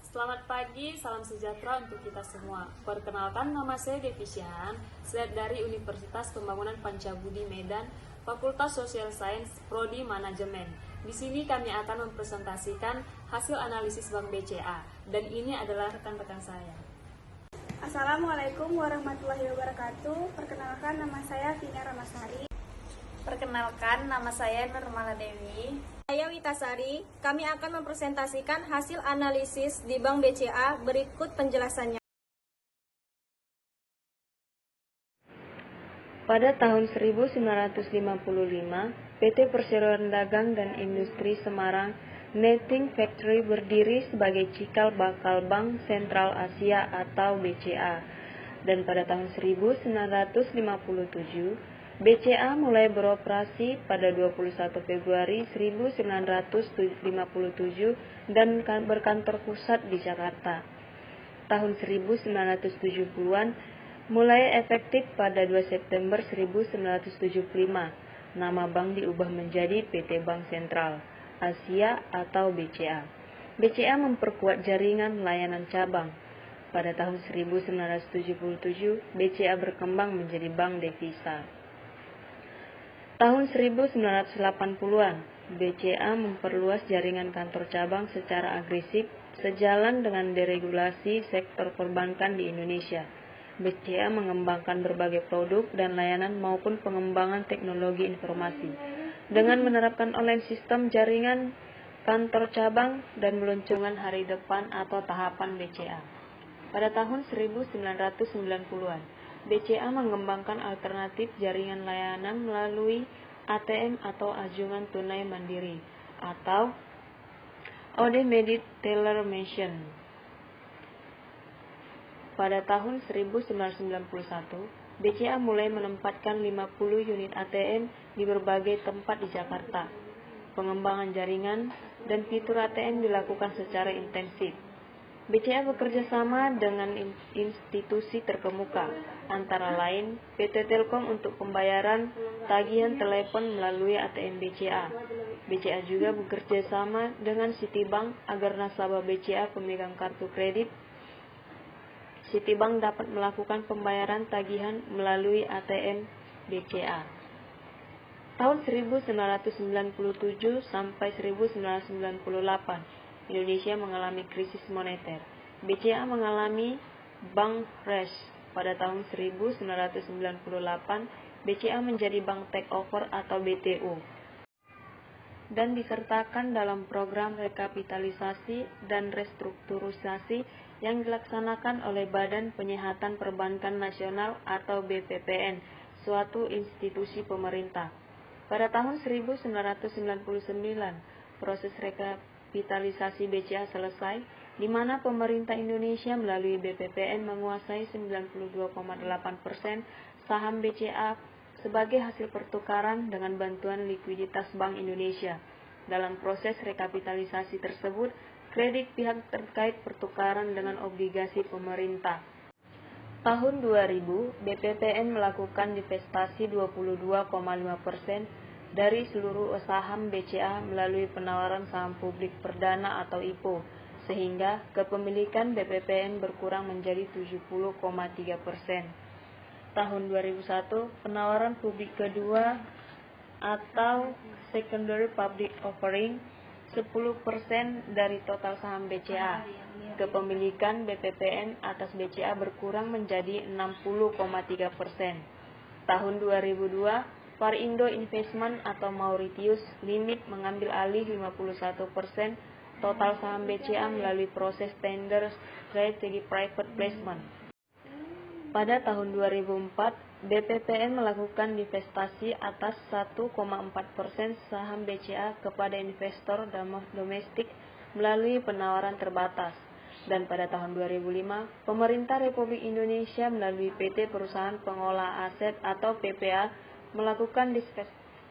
Selamat pagi, salam sejahtera untuk kita semua. Perkenalkan, nama saya Devi Syahan, dari Universitas Pembangunan Pancabudi Medan, Fakultas Social Science, Prodi Manajemen. Di sini kami akan mempresentasikan hasil analisis Bank BCA, dan ini adalah rekan-rekan saya. Assalamualaikum warahmatullahi wabarakatuh. Perkenalkan, nama saya Vina Ramasari. Perkenalkan, nama saya Nurmala Dewi. Saya Witasari. Kami akan mempresentasikan hasil analisis di Bank BCA. Berikut penjelasannya. Pada tahun 1955, PT Perseroan Dagang dan Industri Semarang Knitting Factory berdiri sebagai cikal bakal Bank Sentral Asia atau BCA. Dan pada tahun 1957, BCA mulai beroperasi pada 21 Februari 1957 dan berkantor pusat di Jakarta. Tahun 1970-an mulai efektif pada 2 September 1975. Nama bank diubah menjadi PT Bank Sentral Asia atau BCA. BCA memperkuat jaringan layanan cabang. Pada tahun 1977, BCA berkembang menjadi bank devisa. Tahun 1980-an, BCA memperluas jaringan kantor cabang secara agresif sejalan dengan deregulasi sektor perbankan di Indonesia. BCA mengembangkan berbagai produk dan layanan maupun pengembangan teknologi informasi dengan menerapkan online sistem jaringan kantor cabang dan meluncurkan hari depan atau tahapan BCA. Pada tahun 1990-an, BCA mengembangkan alternatif jaringan layanan melalui ATM atau Anjungan Tunai Mandiri atau Automated Teller Machine. Pada tahun 1991, BCA mulai menempatkan 50 unit ATM di berbagai tempat di Jakarta. Pengembangan jaringan dan fitur ATM dilakukan secara intensif. BCA bekerja sama dengan institusi terkemuka, antara lain PT Telkom untuk pembayaran tagihan telepon melalui ATM BCA. BCA juga bekerja sama dengan Citibank agar nasabah BCA pemegang kartu kredit Citibank dapat melakukan pembayaran tagihan melalui ATM BCA. Tahun 1997 sampai 1998, Indonesia mengalami krisis moneter. BCA mengalami bank crash. Pada tahun 1998, BCA menjadi bank takeover atau BTO dan disertakan dalam program rekapitalisasi dan restrukturisasi yang dilaksanakan oleh Badan Penyihatan Perbankan Nasional atau BPPN, suatu institusi pemerintah. Pada tahun 1999, proses rekapitalisasi BCA selesai, di mana pemerintah Indonesia melalui BPPN menguasai 92,8% saham BCA sebagai hasil pertukaran dengan bantuan likuiditas Bank Indonesia. Dalam proses rekapitalisasi tersebut, kredit pihak terkait pertukaran dengan obligasi pemerintah. Tahun 2000, BPPN melakukan divestasi 22,5% dari seluruh saham BCA melalui penawaran saham publik perdana atau IPO, sehingga kepemilikan BPPN berkurang menjadi 70,3%. Tahun 2001, penawaran publik kedua atau secondary public offering 10% dari total saham BCA. Kepemilikan BPPN atas BCA berkurang menjadi 60,3%. Tahun 2002, Parindo Investment atau Mauritius Limit mengambil alih 51% total saham BCA melalui proses tender strategi private placement. Pada tahun 2004, BPPN melakukan divestasi atas 1,4% saham BCA kepada investor domestik melalui penawaran terbatas. Dan pada tahun 2005, Pemerintah Republik Indonesia melalui PT Perusahaan Pengolah Aset atau PPA melakukan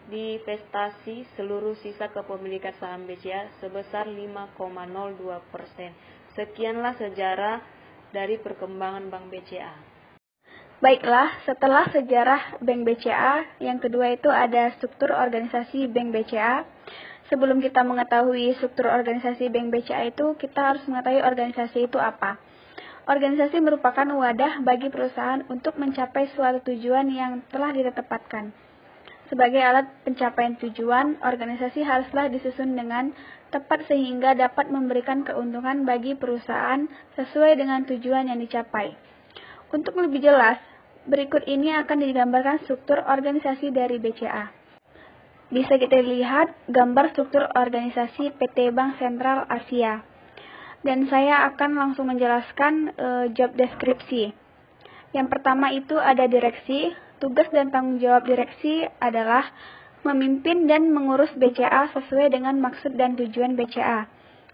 divestasi seluruh sisa kepemilikan saham BCA sebesar 5,02%. Sekianlah sejarah dari perkembangan Bank BCA. Baiklah, setelah sejarah Bank BCA, yang kedua itu ada struktur organisasi Bank BCA. Sebelum kita mengetahui struktur organisasi Bank BCA itu, kita harus mengetahui organisasi itu apa. Organisasi merupakan wadah bagi perusahaan untuk mencapai suatu tujuan yang telah ditetapkan. Sebagai alat pencapaian tujuan, organisasi haruslah disusun dengan tepat sehingga dapat memberikan keuntungan bagi perusahaan sesuai dengan tujuan yang dicapai. Untuk lebih jelas, berikut ini akan digambarkan struktur organisasi dari BCA. Bisa kita lihat gambar struktur organisasi PT Bank Sentral Asia. Dan saya akan langsung menjelaskan job deskripsi. Yang pertama itu ada direksi. Tugas dan tanggung jawab direksi adalah memimpin dan mengurus BCA sesuai dengan maksud dan tujuan BCA.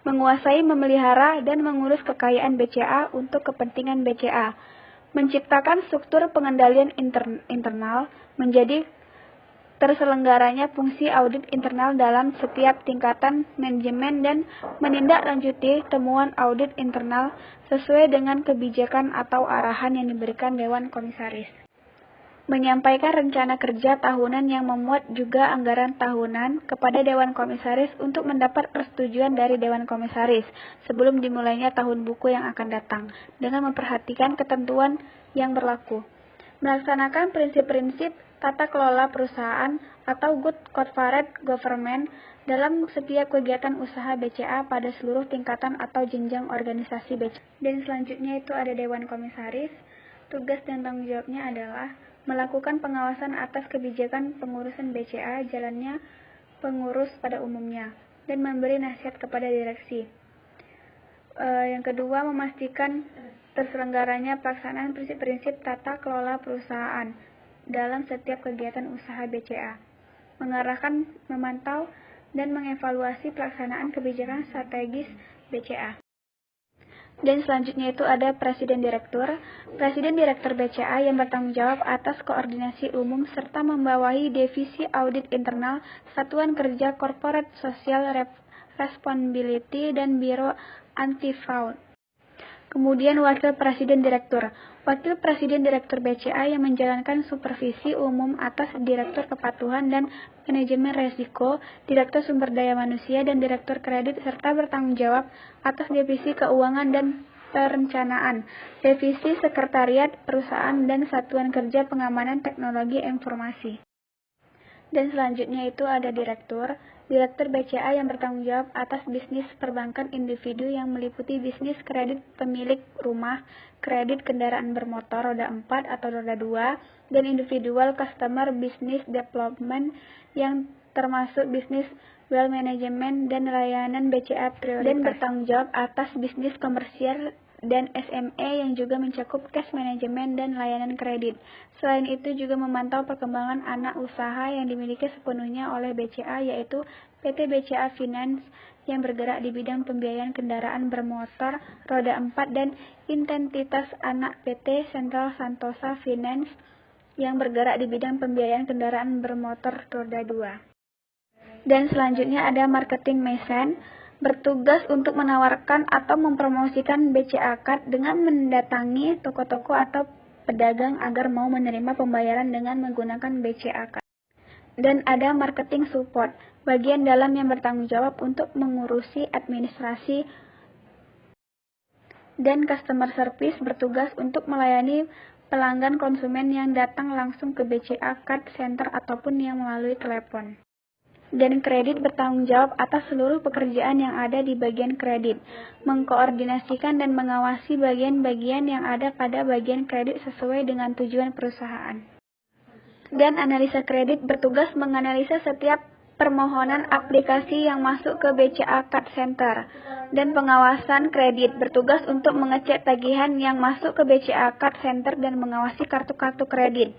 Menguasai, memelihara, dan mengurus kekayaan BCA untuk kepentingan BCA. Menciptakan struktur pengendalian internal, menjadi terselenggaranya fungsi audit internal dalam setiap tingkatan manajemen dan menindaklanjuti temuan audit internal sesuai dengan kebijakan atau arahan yang diberikan Dewan Komisaris. Menyampaikan rencana kerja tahunan yang memuat juga anggaran tahunan kepada Dewan Komisaris untuk mendapat persetujuan dari Dewan Komisaris sebelum dimulainya tahun buku yang akan datang, dengan memperhatikan ketentuan yang berlaku. Melaksanakan prinsip-prinsip tata kelola perusahaan atau good corporate governance dalam setiap kegiatan usaha BCA pada seluruh tingkatan atau jenjang organisasi BCA. Dan selanjutnya itu ada Dewan Komisaris. Tugas dan tanggung jawabnya adalah melakukan pengawasan atas kebijakan pengurusan BCA, jalannya pengurus pada umumnya, dan memberi nasihat kepada direksi. Yang kedua, memastikan terselenggaranya pelaksanaan prinsip-prinsip tata kelola perusahaan dalam setiap kegiatan usaha BCA. Mengarahkan, memantau, dan mengevaluasi pelaksanaan kebijakan strategis BCA. Dan selanjutnya itu ada Presiden Direktur. Presiden Direktur BCA yang bertanggung jawab atas koordinasi umum serta membawahi divisi audit internal, satuan kerja corporate social responsibility, dan biro anti-fraud. Kemudian Wakil Presiden Direktur. Wakil Presiden Direktur BCA yang menjalankan supervisi umum atas Direktur Kepatuhan dan Manajemen Resiko, Direktur Sumber Daya Manusia, dan Direktur Kredit, serta bertanggung jawab atas Divisi Keuangan dan Perencanaan, Divisi Sekretariat Perusahaan, dan Satuan Kerja Pengamanan Teknologi Informasi. Dan selanjutnya itu ada Direktur. Direktur BCA yang bertanggung jawab atas bisnis perbankan individu yang meliputi bisnis kredit pemilik rumah, kredit kendaraan bermotor roda 4 atau roda 2, dan individual customer business development yang termasuk bisnis wealth management dan layanan BCA prioritas. Dan bertanggung jawab atas bisnis komersial dan SME yang juga mencakup cash management dan layanan kredit. Selain itu juga memantau perkembangan anak usaha yang dimiliki sepenuhnya oleh BCA, yaitu PT BCA Finance yang bergerak di bidang pembiayaan kendaraan bermotor roda 4 dan entitas anak PT Central Santosa Finance yang bergerak di bidang pembiayaan kendaraan bermotor roda 2. Dan selanjutnya ada Marketing Mesin, bertugas untuk menawarkan atau mempromosikan BCA Card dengan mendatangi toko-toko atau pedagang agar mau menerima pembayaran dengan menggunakan BCA Card. Dan ada Marketing Support, bagian dalam yang bertanggung jawab untuk mengurusi administrasi, dan Customer Service bertugas untuk melayani pelanggan konsumen yang datang langsung ke BCA Card Center ataupun yang melalui telepon. Dan kredit bertanggung jawab atas seluruh pekerjaan yang ada di bagian kredit, mengkoordinasikan dan mengawasi bagian-bagian yang ada pada bagian kredit sesuai dengan tujuan perusahaan. Dan analisa kredit bertugas menganalisa setiap permohonan aplikasi yang masuk ke BCA Card Center. Dan pengawasan kredit bertugas untuk mengecek tagihan yang masuk ke BCA Card Center dan mengawasi kartu-kartu kredit.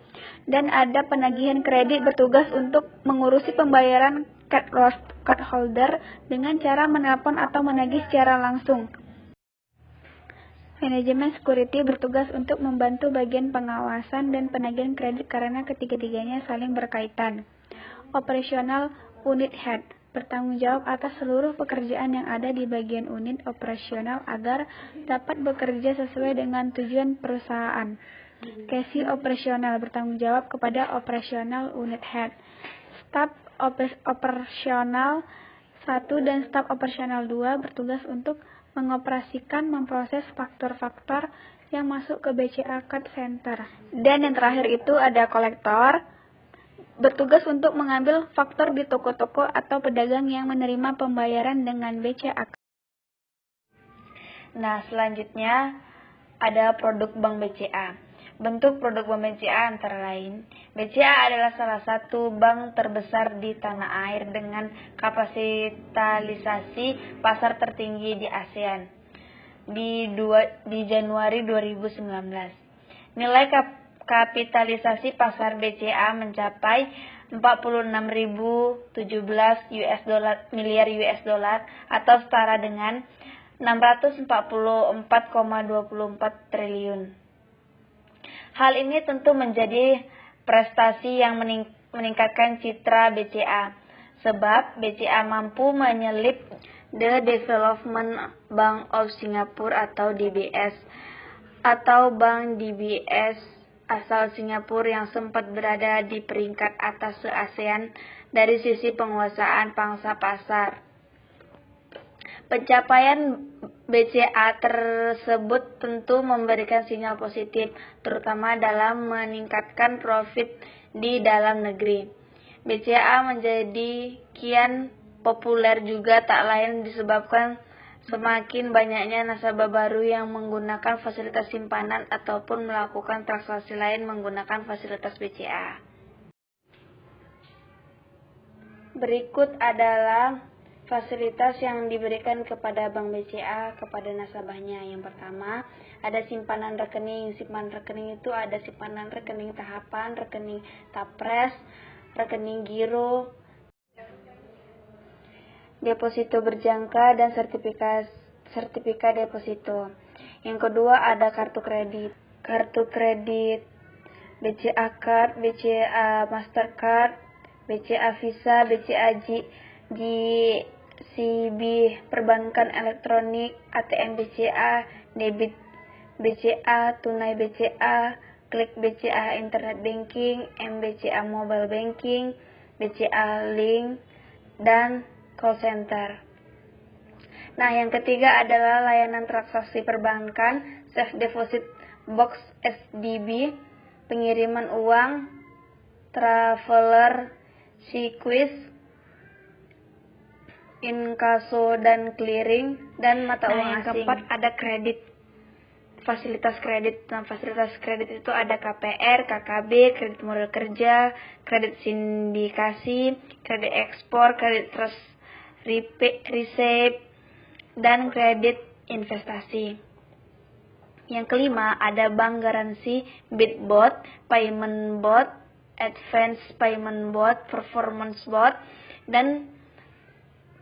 Dan ada penagihan kredit bertugas untuk mengurusi pembayaran card holder dengan cara menelpon atau menagih secara langsung. Manajemen security bertugas untuk membantu bagian pengawasan dan penagihan kredit karena ketiga-tiganya saling berkaitan. Operasional unit head bertanggung jawab atas seluruh pekerjaan yang ada di bagian unit operasional agar dapat bekerja sesuai dengan tujuan perusahaan. Cashier operasional bertanggung jawab kepada operasional unit head. Staf operasional 1 dan staf operasional 2 bertugas untuk mengoperasikan, memproses faktor-faktor yang masuk ke BCA Card Center. Dan yang terakhir itu ada kolektor, bertugas untuk mengambil faktor di toko-toko atau pedagang yang menerima pembayaran dengan BCA. Nah, selanjutnya ada produk Bank BCA. Bentuk produk Bank BCA antara lain, BCA adalah salah satu bank terbesar di tanah air dengan kapitalisasi pasar tertinggi di ASEAN di Januari 2019. Nilai kapitalisasi pasar BCA mencapai 46.017 miliar US dollar atau setara dengan 644,24 triliun. Hal ini tentu menjadi prestasi yang meningkatkan citra BCA, sebab BCA mampu menyelip The Development Bank of Singapore atau DBS, atau Bank DBS asal Singapura yang sempat berada di peringkat atas se-ASEAN dari sisi penguasaan pangsa pasar. Pencapaian BCA tersebut tentu memberikan sinyal positif, terutama dalam meningkatkan profit di dalam negeri. BCA menjadi kian populer juga tak lain disebabkan semakin banyaknya nasabah baru yang menggunakan fasilitas simpanan ataupun melakukan transaksi lain menggunakan fasilitas BCA. Berikut adalah fasilitas yang diberikan kepada Bank BCA kepada nasabahnya. Yang pertama, ada simpanan rekening. Simpanan rekening itu ada simpanan rekening tahapan, rekening tapres, rekening giro, deposito berjangka, dan sertifikat deposito. Yang kedua, ada kartu kredit. Kartu kredit BCA Card, BCA Mastercard, BCA Visa, BCA GCB, perbankan elektronik, ATM BCA, debit BCA, tunai BCA, klik BCA internet banking, MBCA mobile banking, BCA link, dan call center. Nah, yang ketiga adalah layanan transaksi perbankan, safe deposit box SDB, pengiriman uang, traveler circuit, inkaso dan clearing, dan mata uang asing. Yang keempat ada kredit, fasilitas kredit. Nah, fasilitas kredit itu ada KPR, KKB, kredit modal kerja, kredit sindikasi, kredit ekspor, kredit trust receipt, dan kredit investasi. Yang kelima ada bank garansi, Bitbot, Payment Bot, Advance Payment Bot, Performance Bot, dan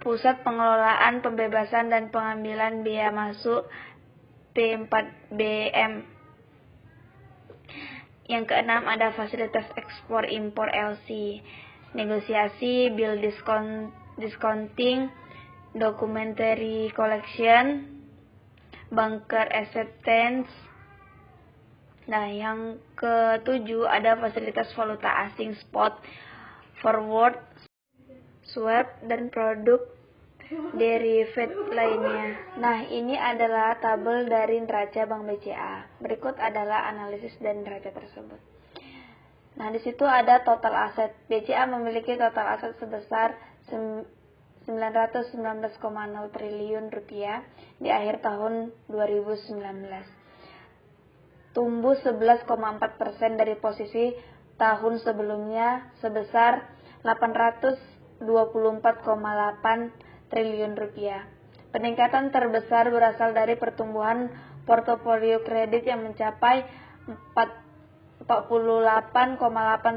Pusat Pengelolaan Pembebasan dan Pengambilan Biaya Masuk P4BM. Yang keenam ada fasilitas ekspor impor LC, negosiasi, bill discounting, documentary collection, banker acceptance. Nah, yang ketujuh ada fasilitas valuta asing spot, forward, swap, dan produk derivatif lainnya. Nah, ini adalah tabel dari neraca Bank BCA. Berikut adalah analisis dan neraca tersebut. Nah, di situ ada total aset. BCA memiliki total aset sebesar 919,0 triliun rupiah di akhir tahun 2019. Tumbuh 11,4% dari posisi tahun sebelumnya sebesar 824,8 triliun rupiah. Peningkatan terbesar berasal dari pertumbuhan portofolio kredit yang mencapai 48,8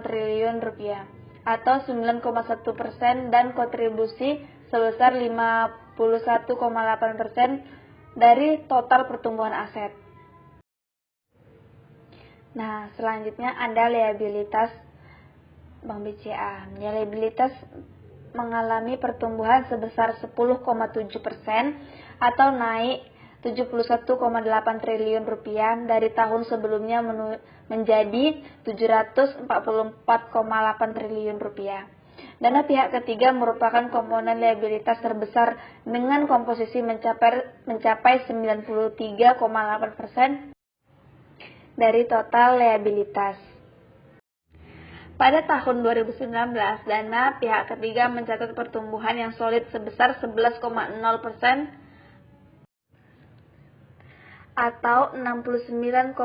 triliun rupiah atau 9,1% dan kontribusi sebesar 51,8% dari total pertumbuhan aset. Nah, selanjutnya ada liabilitas Bank BCA. Liabilitas mengalami pertumbuhan sebesar 10,7% atau naik 71,8 triliun rupiah dari tahun sebelumnya menjadi 744,8 triliun rupiah. Dana pihak ketiga merupakan komponen liabilitas terbesar dengan komposisi mencapai 93,8% dari total liabilitas. Pada tahun 2019, dana pihak ketiga mencatat pertumbuhan yang solid sebesar 11,0% atau 69,2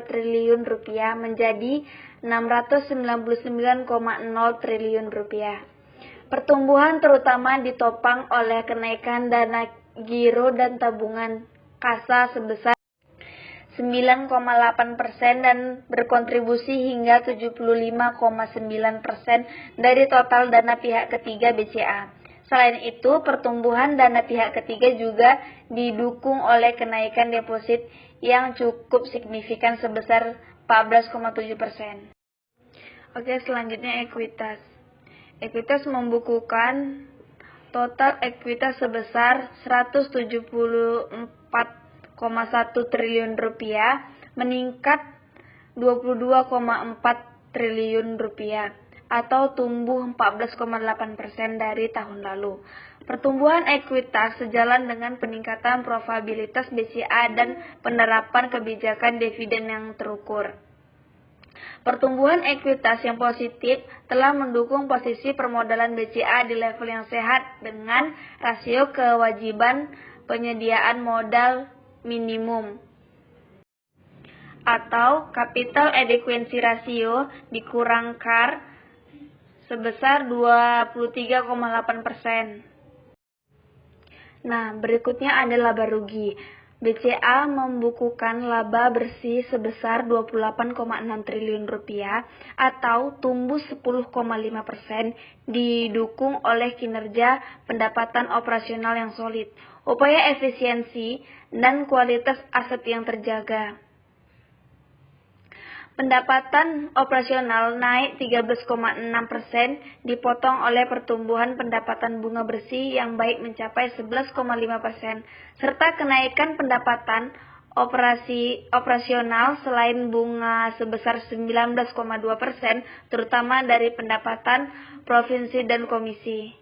triliun rupiah menjadi 699,0 triliun rupiah. Pertumbuhan terutama ditopang oleh kenaikan dana giro dan tabungan kasa sebesar 9,8% dan berkontribusi hingga 75,9% dari total dana pihak ketiga BCA. Selain itu, pertumbuhan dana pihak ketiga juga didukung oleh kenaikan deposit yang cukup signifikan sebesar 14,7%. Oke, selanjutnya ekuitas. Ekuitas membukukan total ekuitas sebesar 174,1 triliun rupiah, meningkat 22,4 triliun rupiah atau tumbuh 14,8% dari tahun lalu. Pertumbuhan ekuitas sejalan dengan peningkatan profitabilitas BCA dan penerapan kebijakan dividen yang terukur. Pertumbuhan ekuitas yang positif telah mendukung posisi permodalan BCA di level yang sehat dengan rasio kewajiban penyediaan modal minimum atau capital adequacy ratio dikurang CAR sebesar 23,8%. Nah, berikutnya ada laba rugi. BCA membukukan laba bersih sebesar 28,6 triliun rupiah atau tumbuh 10,5% didukung oleh kinerja pendapatan operasional yang solid, upaya efisiensi, dan kualitas aset yang terjaga. Pendapatan operasional naik 13,6% dipotong oleh pertumbuhan pendapatan bunga bersih yang baik mencapai 11,5% serta kenaikan pendapatan operasional selain bunga sebesar 19,2% terutama dari pendapatan provinsi dan komisi.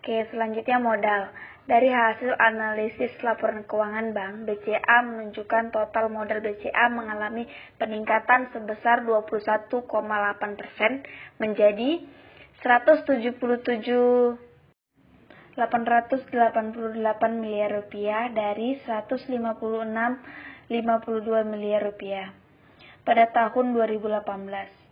Oke, selanjutnya modal. Dari hasil analisis laporan keuangan bank, BCA menunjukkan total modal BCA mengalami peningkatan sebesar 21,8% menjadi 177.888 miliar rupiah dari 156.52 miliar rupiah pada tahun 2018.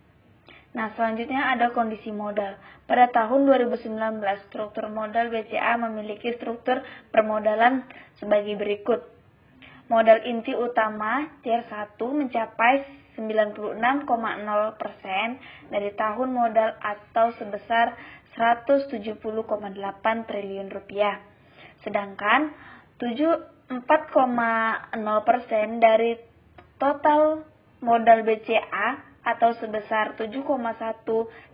Nah, selanjutnya ada kondisi modal. Pada tahun 2019, struktur modal BCA memiliki struktur permodalan sebagai berikut. Modal inti utama Tier 1 mencapai 96,0% dari tahun modal atau sebesar 170,8 triliun rupiah. Sedangkan 4,0% dari total modal BCA atau sebesar 7,1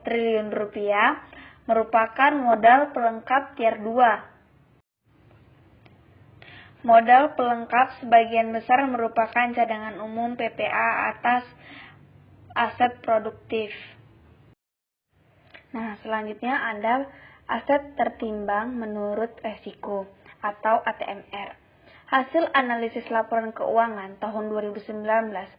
triliun rupiah merupakan modal pelengkap Tier 2. Modal pelengkap sebagian besar merupakan cadangan umum PPA atas aset produktif. Nah, selanjutnya ada aset tertimbang menurut resiko atau ATMR. Hasil analisis laporan keuangan tahun 2019,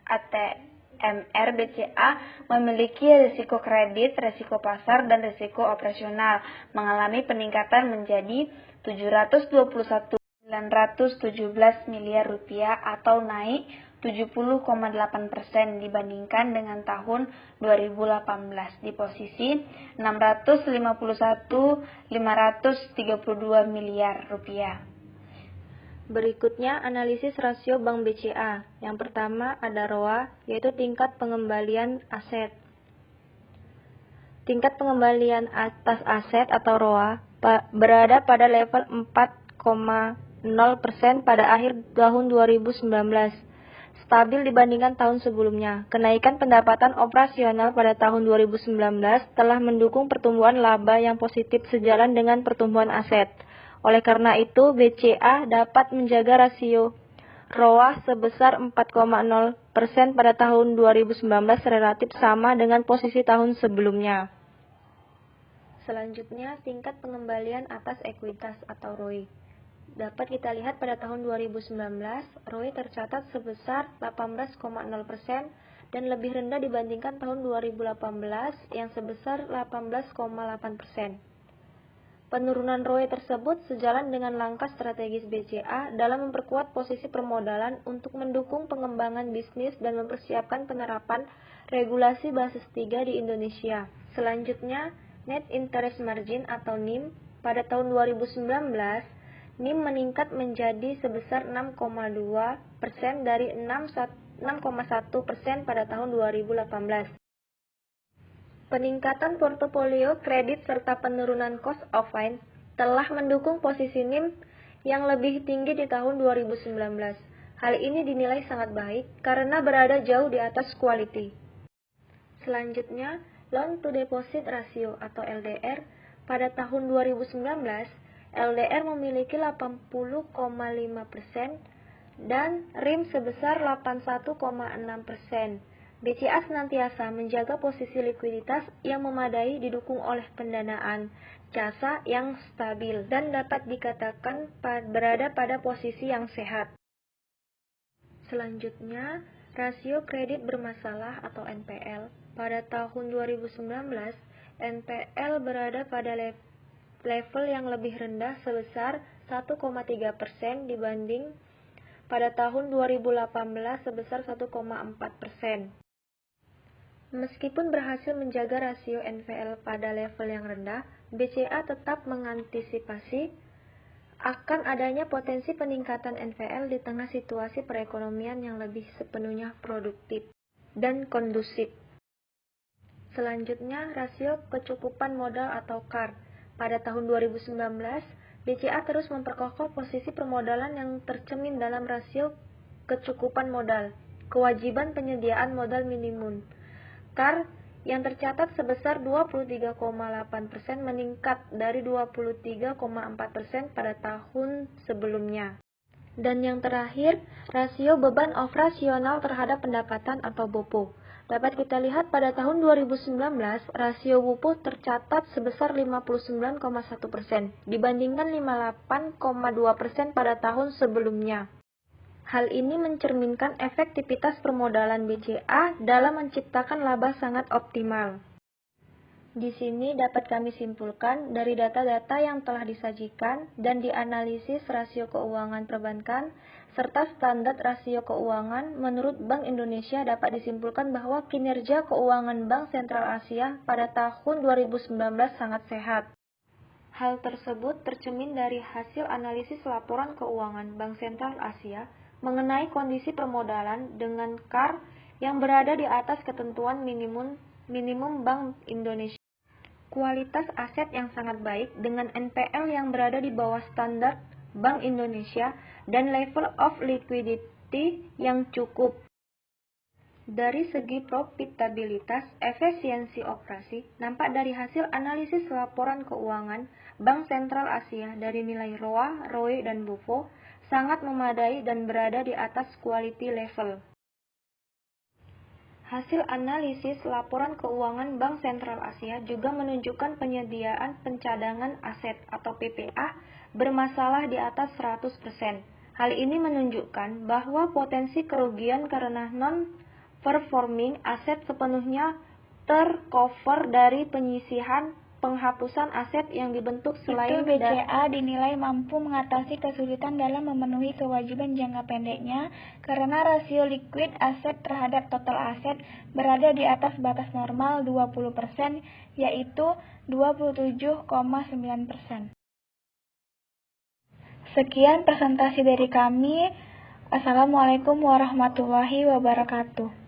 ATMR BCA memiliki risiko kredit, risiko pasar, dan risiko operasional mengalami peningkatan menjadi 721.917 miliar rupiah atau naik 70,8% dibandingkan dengan tahun 2018 di posisi 651.532 miliar rupiah. Berikutnya analisis rasio Bank BCA. Yang pertama ada ROA, yaitu tingkat pengembalian aset. Tingkat pengembalian atas aset atau ROA berada pada level 4,0% pada akhir tahun 2019, stabil dibandingkan tahun sebelumnya. Kenaikan pendapatan operasional pada tahun 2019 telah mendukung pertumbuhan laba yang positif sejalan dengan pertumbuhan aset. Oleh karena itu, BCA dapat menjaga rasio ROA sebesar 4,0% pada tahun 2019 relatif sama dengan posisi tahun sebelumnya. Selanjutnya, tingkat pengembalian atas ekuitas atau ROE. Dapat kita lihat pada tahun 2019, ROE tercatat sebesar 18,0% dan lebih rendah dibandingkan tahun 2018 yang sebesar 18,8%. Penurunan ROE tersebut sejalan dengan langkah strategis BCA dalam memperkuat posisi permodalan untuk mendukung pengembangan bisnis dan mempersiapkan penerapan regulasi basis 3 di Indonesia. Selanjutnya, Net Interest Margin atau NIM pada tahun 2019, NIM meningkat menjadi sebesar 6,2% dari 6,1% pada tahun 2018. Peningkatan portofolio kredit serta penurunan cost of funds telah mendukung posisi NIM yang lebih tinggi di tahun 2019. Hal ini dinilai sangat baik karena berada jauh di atas quality. Selanjutnya, loan to deposit ratio atau LDR pada tahun 2019, LDR memiliki 80,5% dan RIM sebesar 81,6%. BCA senantiasa menjaga posisi likuiditas yang memadai didukung oleh pendanaan jasa yang stabil dan dapat dikatakan berada pada posisi yang sehat. Selanjutnya, rasio kredit bermasalah atau NPL. Pada tahun 2019, NPL berada pada level yang lebih rendah sebesar 1,3% dibanding pada tahun 2018 sebesar 1,4%. Meskipun berhasil menjaga rasio NPL pada level yang rendah, BCA tetap mengantisipasi akan adanya potensi peningkatan NPL di tengah situasi perekonomian yang lebih sepenuhnya produktif dan kondusif. Selanjutnya, rasio kecukupan modal atau CAR. Pada tahun 2019, BCA terus memperkokoh posisi permodalan yang tercermin dalam rasio kecukupan modal, kewajiban penyediaan modal minimum. CAR yang tercatat sebesar 23,8% meningkat dari 23,4% pada tahun sebelumnya. Dan yang terakhir, rasio beban operasional terhadap pendapatan atau BOPO. Dapat kita lihat pada tahun 2019, rasio BOPO tercatat sebesar 59,1% dibandingkan 58,2% pada tahun sebelumnya. Hal ini mencerminkan efektivitas permodalan BCA dalam menciptakan laba sangat optimal. Di sini dapat kami simpulkan dari data-data yang telah disajikan dan dianalisis rasio keuangan perbankan serta standar rasio keuangan menurut Bank Indonesia dapat disimpulkan bahwa kinerja keuangan Bank Sentral Asia pada tahun 2019 sangat sehat. Hal tersebut tercermin dari hasil analisis laporan keuangan Bank Sentral Asia mengenai kondisi permodalan dengan CAR yang berada di atas ketentuan minimum Bank Indonesia. Kualitas aset yang sangat baik dengan NPL yang berada di bawah standar Bank Indonesia dan level of liquidity yang cukup. Dari segi profitabilitas, efisiensi operasi, nampak dari hasil analisis laporan keuangan Bank Sentral Asia dari nilai ROA, ROE, dan BOFO sangat memadai dan berada di atas quality level. Hasil analisis laporan keuangan Bank Sentral Asia juga menunjukkan penyediaan pencadangan aset atau PPA bermasalah di atas 100%. Hal ini menunjukkan bahwa potensi kerugian karena non-performing aset sepenuhnya tercover dari penyisihan penghapusan aset yang dibentuk selain BCA dinilai mampu mengatasi kesulitan dalam memenuhi kewajiban jangka pendeknya karena rasio liquid aset terhadap total aset berada di atas batas normal 20%, yaitu 27,9%. Sekian presentasi dari kami. Assalamualaikum warahmatullahi wabarakatuh.